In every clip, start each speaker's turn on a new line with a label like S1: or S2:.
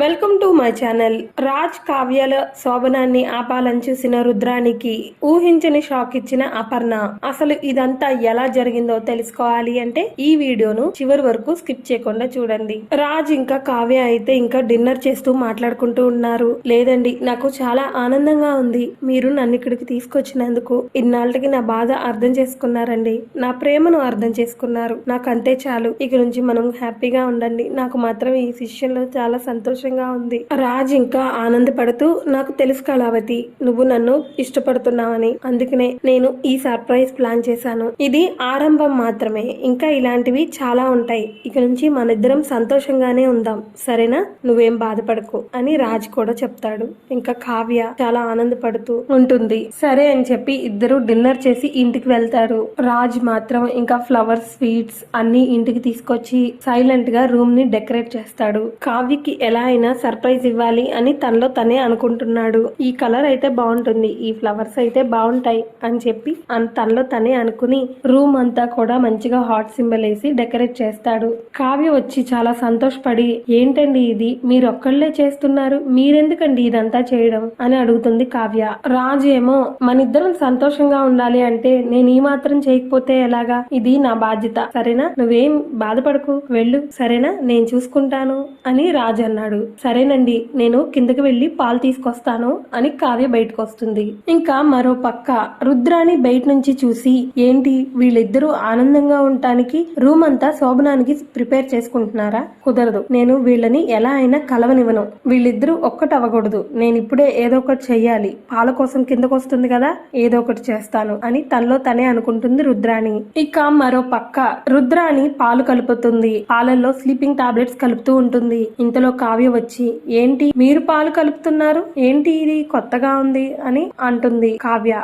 S1: Welcome to my channel. Raj కావ్యాల శోభనాన్ని ఆపాలని చూసిన రుద్రానికి ఊహించని షాక్ ఇచ్చిన అపర్ణ. అసలు ఇదంతా ఎలా జరిగిందో తెలుసుకోవాలి అంటే ఈ వీడియోను చివరి వరకు స్కిప్ చేయకుండా చూడండి. రాజ్ ఇంకా కావ్య అయితే ఇంకా డిన్నర్ చేస్తూ మాట్లాడుకుంటూ ఉన్నారు. లేదండి, నాకు చాలా ఆనందంగా ఉంది. మీరు నన్ను ఇక్కడికి తీసుకొచ్చినందుకు. ఇన్నాళ్ళకి నా బాధ అర్థం చేసుకున్నారండి. నా ప్రేమను అర్థం చేసుకున్నారు. నాకు అంతే చాలు. ఇక నుంచి మనం హ్యాపీగా ఉండండి. నాకు మాత్రం ఈ విషయంలో చాలా సంతోషంగా ఉంది. రాజ్ ఇంకా ఆనందపడుతూ, నాకు తెలుసు కళావతి, నువ్వు నన్ను ఇష్టపడుతున్నావని. అందుకనే నేను ఈ సర్ప్రైజ్ ప్లాన్ చేశాను. ఇది ఆరంభం మాత్రమే. ఇంకా ఇలాంటివి చాలా ఉంటాయి. ఇక నుంచి మనిద్దరం సంతోషంగానే ఉందాం, సరేనా? నువ్వేం బాధపడకు అని రాజ్ కూడా చెప్తాడు. ఇంకా కావ్య చాలా ఆనందపడుతూ ఉంటుంది. సరే అని చెప్పి ఇద్దరు డిన్నర్ చేసి ఇంటికి వెళ్తారు. రాజ్ మాత్రం ఇంకా ఫ్లవర్స్, స్వీట్స్ అన్ని ఇంటికి తీసుకొచ్చి సైలెంట్ గా రూమ్ ని డెకరేట్ చేస్తాడు. కావ్యకి ఎలా అయినా సర్ప్రైజ్ ఇవ్వాలి అని తనలో తనే అనుకుంటున్నాడు. ఈ కలర్ అయితే బాగుంటుంది, ఈ ఫ్లవర్స్ అయితే బాగుంటాయి అని చెప్పి తనలో తనే అనుకుని రూమ్ అంతా కూడా మంచిగా హార్ట్ సింబల్ వేసి డెకరేట్ చేస్తాడు. కావ్య వచ్చి చాలా సంతోషపడి, ఏంటండి ఇది, మీరు ఒక్కళ్ళే చేస్తున్నారు, మీరెందుకండి ఇదంతా చేయడం అని అడుగుతుంది కావ్య. రాజు ఏమో, మనిద్దరం సంతోషంగా ఉండాలి అంటే నేను ఈ మాత్రం చేయకపోతే ఎలాగా, ఇది నా బాధ్యత, సరేనా? నువ్వేం బాధపడకు, వెళ్ళు, సరేనా? నేను చూసుకుంటాను అని రాజు అన్నాడు. సరేనండి, నేను కిందకి వెళ్లి పాలు తీసుకొస్తాను అని కావ్య బయటకు వస్తుంది. ఇంకా మరో పక్క రుద్రాని బయట నుంచి చూసి, ఏంటి వీళ్ళిద్దరూ ఆనందంగా ఉండటానికి రూమ్ అంతా శోభనానికి ప్రిపేర్ చేసుకుంటున్నారా? కుదరదు, నేను వీళ్ళని ఎలా అయినా కలవనివ్వను. వీళ్ళిద్దరూ ఒక్కటవ్వకూడదు. నేను ఇప్పుడే ఏదో ఒకటి చెయ్యాలి. పాల కోసం కిందకు వస్తుంది కదా, ఏదో ఒకటి చేస్తాను అని తనలో తనే అనుకుంటుంది రుద్రాని. ఇక మరో పక్క రుద్రాని పాలు కలుపుతుంది. పాలల్లో స్లీపింగ్ టాబ్లెట్స్ కలుపుతూ ఉంటుంది. ఇంతలో కావ్య వచ్చి, ఏంటి మీరు పాలు కలుపుతున్నారు, ఏంటి ఇది కొత్తగా ఉంది అని అంటుంది కావ్య.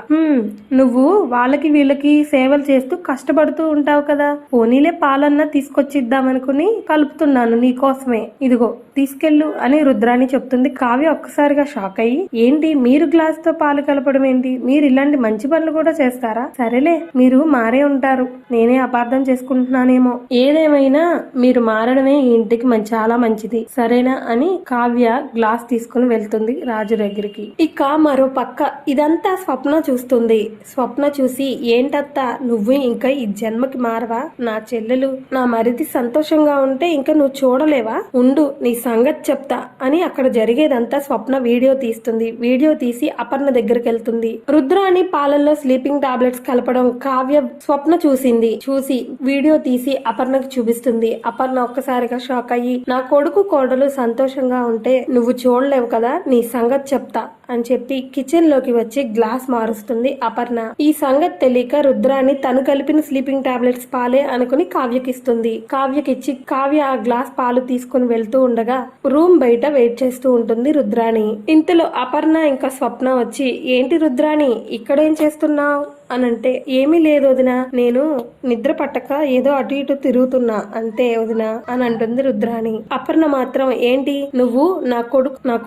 S1: నువ్వు వాళ్ళకి వీళ్ళకి సేవలు చేస్తూ కష్టపడుతూ ఉంటావు కదా, పోనీలే పాలన్నా తీసుకొచ్చిద్దామనుకుని కలుపుతున్నాను నీకోసమే, ఇదిగో తీసుకెళ్ళు అని రుద్రాని చెప్తుంది. కావ్య ఒక్కసారిగా షాక్ అయ్యి, ఏంటి మీరు గ్లాస్ తో పాలు కలపడం ఏంటి, మీరు ఇలాంటి మంచి పనులు కూడా చేస్తారా? సరేలే, మీరు మారే ఉంటారు, నేనే అపార్థం చేసుకుంటున్నానేమో. ఏదేమైనా మీరు మారడమే ఈ ఇంటికి చాలా మంచిది, సరేనా అని కావ్య గ్లాస్ తీసుకుని వెళ్తుంది రాజు దగ్గరికి. ఇక మరో పక్క ఇదంతా స్వప్న చూస్తుంది. స్వప్న చూసి, ఏంటత్తా నువ్వు ఇంకా ఈ జన్మకి మారవా? నా చెల్లెలు, నా మరిది సంతోషంగా ఉంటే ఇంకా నువ్వు చూడలేవా? ఉండు, నీ సంగతి చెప్తా అని అక్కడ జరిగేదంతా స్వప్న వీడియో తీస్తుంది. వీడియో తీసి అపర్ణ దగ్గరికి వెళ్తుంది. రుద్రాని పాలల్లో స్లీపింగ్ టాబ్లెట్స్ కలపడం కావ్య స్వప్న చూసింది. చూసి వీడియో తీసి అపర్ణకు చూపిస్తుంది. అపర్ణ ఒక్కసారిగా షాక్ అయ్యి, నా కొడుకు కోడలు సంతోషంగా ఉంటే నువ్వు చూడలేవు కదా, నీ సంగతి చెప్తా అని చెప్పి కిచెన్ లోకి వచ్చి గ్లాస్ మారుస్తుంది అపర్ణ. ఈ సంగతి తెలియక రుద్రాని తను కలిపిన స్లీపింగ్ టాబ్లెట్స్ పాలే అనుకుని కావ్యకిస్తుంది. కావ్యకిచ్చి కావ్య ఆ గ్లాస్ పాలు తీసుకుని వెళ్తూ ఉండగా రూమ్ బయట వెయిట్ చేస్తూ ఉంటుంది రుద్రాని. ఇంతలో అపర్ణ ఇంకా స్వప్న వచ్చి, ఏంటి రుద్రాని ఇక్కడేం చేస్తున్నావు అనంటే, ఏమీ లేదు వదిన, నేను నిద్ర పట్టక ఏదో అటు ఇటు తిరుగుతున్నా అంతే వదిన అని అంటుంది రుద్రాని. అపర్ణ మాత్రం, ఏంటి నువ్వు నా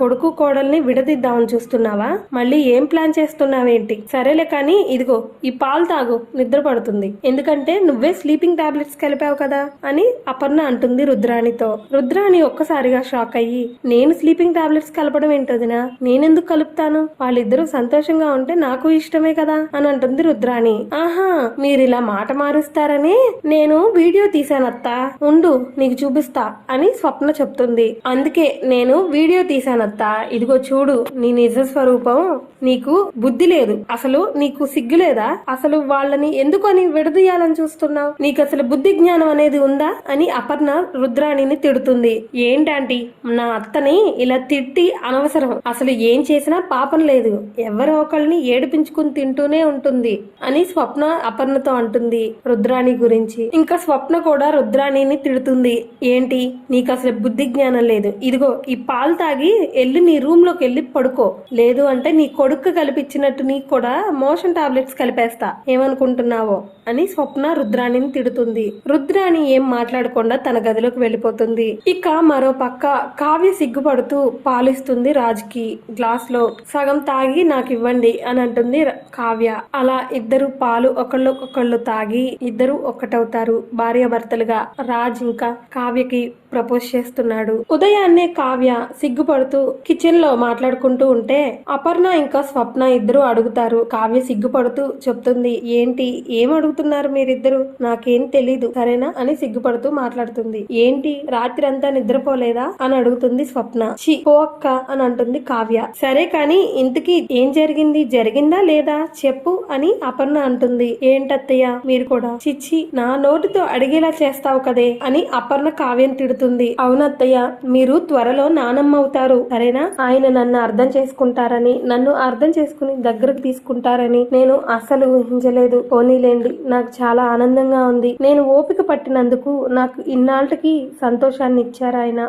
S1: కొడుకు కోడల్ని విడదీద్దామని చూస్తున్నావా? మళ్ళీ ఏం ప్లాన్ చేస్తున్నావేంటి? సరేలే కానీ ఇదిగో ఈ పాలు తాగు, నిద్ర పడుతుంది, ఎందుకంటే నువ్వే స్లీపింగ్ టాబ్లెట్స్ కలిపావు కదా అని అపర్ణ అంటుంది రుద్రానితో. రుద్రాని ఒక్కసారిగా షాక్ అయ్యి, నేను స్లీపింగ్ టాబ్లెట్స్ కలపడం ఏంటోదినా, నేనెందుకు కలుపుతాను, వాళ్ళిద్దరూ సంతోషంగా ఉంటే నాకు ఇష్టమే కదా అని అంటుంది రుద్రాని. ఆహా, మీరిలా మాట మారుస్తారని నేను వీడియో తీసానత్తా, ఉండు నీకు చూపిస్తా అని స్వప్న చెప్తుంది. అందుకే నేను వీడియో తీసానత్తా, ఇదిగో చూడు నీ నిజ స్వరూపం. నీకు బుద్ధి లేదు, అసలు నీకు సిగ్గు లేదా, అసలు వాళ్ళని ఎందుకని విడదీయాలని చూస్తున్నావు, నీకు అసలు బుద్ధి జ్ఞానం అనేది ఉందా అని అపర్ణ రుద్రాణిని తిడుతుంది. ఏంటంటీ, నా అత్తని ఇలా తిట్టి అనవసరం, అసలు ఏం చేసినా పాపం లేదు, ఎవరో ఒకళ్ళని ఏడిపించుకుని తింటూనే ఉంటుంది అని స్వప్న అపర్ణతో అంటుంది రుద్రాణి గురించి. ఇంకా స్వప్న కూడా రుద్రాణిని తిడుతుంది. ఏంటి నీకు అసలు బుద్ధి జ్ఞానం లేదు, ఇదిగో ఈ పాలు తాగి ఎల్లి నీ రూమ్ లోకి వెళ్ళి పడుకో, లేదు అంటే నీ కొడుకు కల్పించినట్టు నీకు కూడా మోషన్ టాబ్లెట్స్ కలిపేస్తా, ఏమనుకుంటున్నావో అని స్వప్న రుద్రాణిని తిడుతుంది. రుద్రాణి ఏం మాట్లాడకుండా తన గదిలోకి వెళ్ళిపోతుంది. ఇక మరో పక్క కావ్య సిగ్గుపడుతూ పాలిస్తుంది రాజ్కి. గ్లాస్ లో సగం తాగి నాకు ఇవ్వండి అని అంటుంది కావ్య. అలా ఇద్దరు పాలు ఒకళ్ళు తాగి ఇద్దరు ఒక్కటవుతారు భార్యాభర్తలుగా. రాజ్ ఇంకా కావ్యకి ప్రపోజ్ చేస్తున్నాడు. ఉదయాన్నే కావ్య సిగ్గుపడుతూ కిచెన్ లో మాట్లాడుకుంటూ ఉంటే అపర్ణ ఇంకా స్వప్న ఇద్దరు అడుగుతారు. కావ్య సిగ్గుపడుతూ చెప్తుంది, ఏంటి ఏం అడుగుతున్నారు మీరిద్దరు, నాకేం తెలీదు సరేనా అని సిగ్గుపడుతూ మాట్లాడుతుంది. ఏంటి రాత్రి అంతా నిద్రపోలేదా అని అడుగుతుంది స్వప్న. చి పో అక్క అని అంటుంది కావ్య. సరే కాని ఇంతకీ ఏం జరిగిందా లేదా చెప్పు అని అపర్ణ అంటుంది. ఏంటత్తయ్య మీరు కూడా చిచ్చి నా నోటితో అడిగేలా చేస్తావు కదే అని అపర్ణ కావ్యం తిడుతుంది. అవునత్తయ్య మీరు త్వరలో నానమ్మ అవుతారు సరేనా, ఆయన నన్ను అర్థం చేసుకుంటారని నన్ను అర్థం చేసుకుని దగ్గరకు తీసుకుంటారని నేను అసలు ఊహించలేదు. పోనీలేండి నాకు చాలా ఆనందంగా ఉంది. నేను ఓపిక పట్టినందుకు నాకు ఇన్నాళ్ళకి సంతోషాన్ని ఇచ్చారు ఆయన.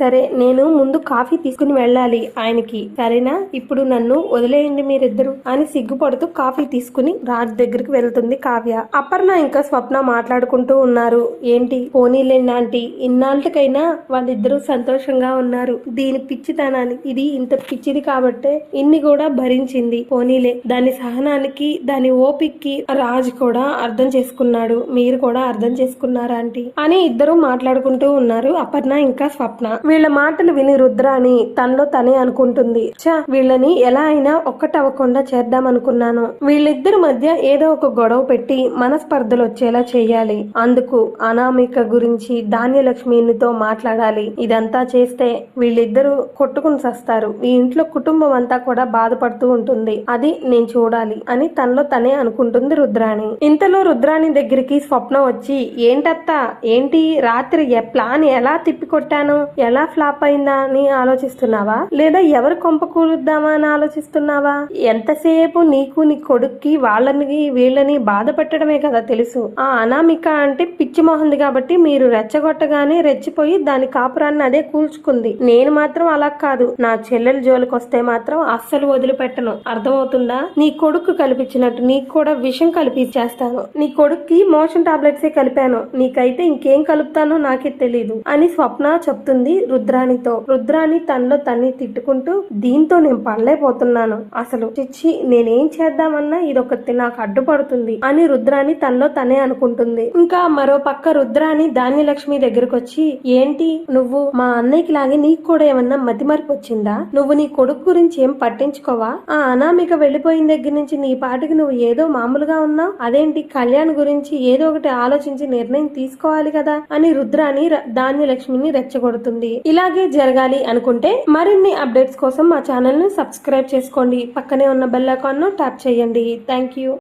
S1: సరే నేను ముందు కాఫీ తీసుకుని వెళ్ళాలి ఆయనకి సరేనా, ఇప్పుడు నన్ను వదిలేయండి మీరిద్దరు అని సిగ్గుపడుతూ కాఫీ తీసుకుని రాజ్ దగ్గరికి వెళ్తుంది కావ్య. అపర్ణ ఇంకా స్వప్న మాట్లాడుకుంటూ ఉన్నారు. ఏంటి పోనీలేండి ఆంటీ, ఇన్నాళ్ళకైనా వాళ్ళిద్దరూ సంతోషంగా ఉన్నారు. దీని పిచ్చితనాన్ని ఇది ఇంత పిచ్చిది కాబట్టే ఇన్ని కూడా భరించింది. పోనీలే దాని సహనానికి దాని ఓపిక్కి రాజ్ కూడా అర్థం చేసుకున్నాడు. మీరు కూడా అర్థం చేసుకున్నారా ఆంటీ అని ఇద్దరు మాట్లాడుకుంటూ ఉన్నారు అపర్ణ ఇంకా స్వప్న. వీళ్ళ మాటలు విని రుద్రాని తనలో తనే అనుకుంటుంది, చా వీళ్ళని ఎలా అయినా ఒక్కటవ్వకుండా చేద్దాం అనుకున్నాను. వీళ్ళిద్దరి మధ్య ఏదో ఒక గొడవ పెట్టి మనస్పర్ధలు వచ్చేలా చేయాలి. అందుకు అనామిక గురించి ధాన్యలక్ష్మితో మాట్లాడాలి. ఇదంతా చేస్తే వీళ్ళిద్దరూ కొట్టుకుని సస్తారు. ఈ ఇంట్లో కుటుంబం అంతా కూడా బాధపడుతూ ఉంటుంది. అది నేను చూడాలి అని తనలో తనే అనుకుంటుంది రుద్రాణి. ఇంతలో రుద్రాణి దగ్గరికి స్వప్న వచ్చి, ఏంటత్తా ఏంటి రాత్రి ప్లాన్ ఎలా తిప్పికొట్టాను, ఎలా ఫ్లాప్ అయిందా అని ఆలోచిస్తున్నావా, లేదా ఎవరు కొంప కూలుద్దామా అని ఆలోచిస్తున్నావా? ఎంతసేపు నీకు నీ కొడుక్కి వాళ్ళని వీళ్ళని బాధ పెట్టడమే కదా తెలుసు. ఆ అనామిక అంటే పిచ్చి మొహంది కాబట్టి మీరు రెచ్చగొట్టగానే రెచ్చిపోయి దాని కాపురాన్ని అదే కూల్చుకుంది. నేను మాత్రం అలా కాదు. నా చెల్లెల జోలికి వస్తే మాత్రం అస్సలు వదిలిపెట్టను. అర్థమవుతుందా? నీ కొడుకు కల్పించినట్టు నీకు కూడా విషం కలిపించేస్తాను. నీ కొడుక్కి మోషన్ టాబ్లెట్సే కలిపాను, నీకైతే ఇంకేం కలుపుతానో నాకే తెలీదు అని స్వప్న చెప్తుంది రుద్రాణితో. రుద్రాణి తనలో తన్ని తిట్టుకుంటూ, దీంతో నేను పడలేకపోతున్నాను అసలు, చిచ్చి నేనేం చేద్దామన్నా ఇదొకటి నాకు అడ్డుపడుతుంది అని రుద్రాణి తనలో తనే అనుకుంటుంది. ఇంకా మరో పక్క రుద్రాణి ధాన్యలక్ష్మి దగ్గరకు వచ్చి, ఏంటి నువ్వు మా అన్నయ్యకి లాగే నీకు కూడా ఏమన్నా మతిమరుపు వచ్చిందా? నువ్వు నీ కొడుకు గురించి ఏం పట్టించుకోవా? ఆ అనామిక వెళ్లిపోయిన దగ్గర నుంచి నీ పాటికి నువ్వు ఏదో మామూలుగా ఉన్నావు. అదేంటి కళ్యాణ్ గురించి ఏదో ఒకటి ఆలోచించి నిర్ణయం తీసుకోవాలి కదా అని రుద్రాణి ధాన్యలక్ష్మిని రెచ్చగొడుతుంది. ఇలాగే జరగాలి అనుకుంటే మరిన్ని అప్డేట్స్ కోసం మా ఛానల్ ను సబ్స్క్రైబ్ చేసుకోండి. పక్కనే ఉన్న బెల్ ఐకాన్ ను ట్యాప్ చేయండి. Thank you.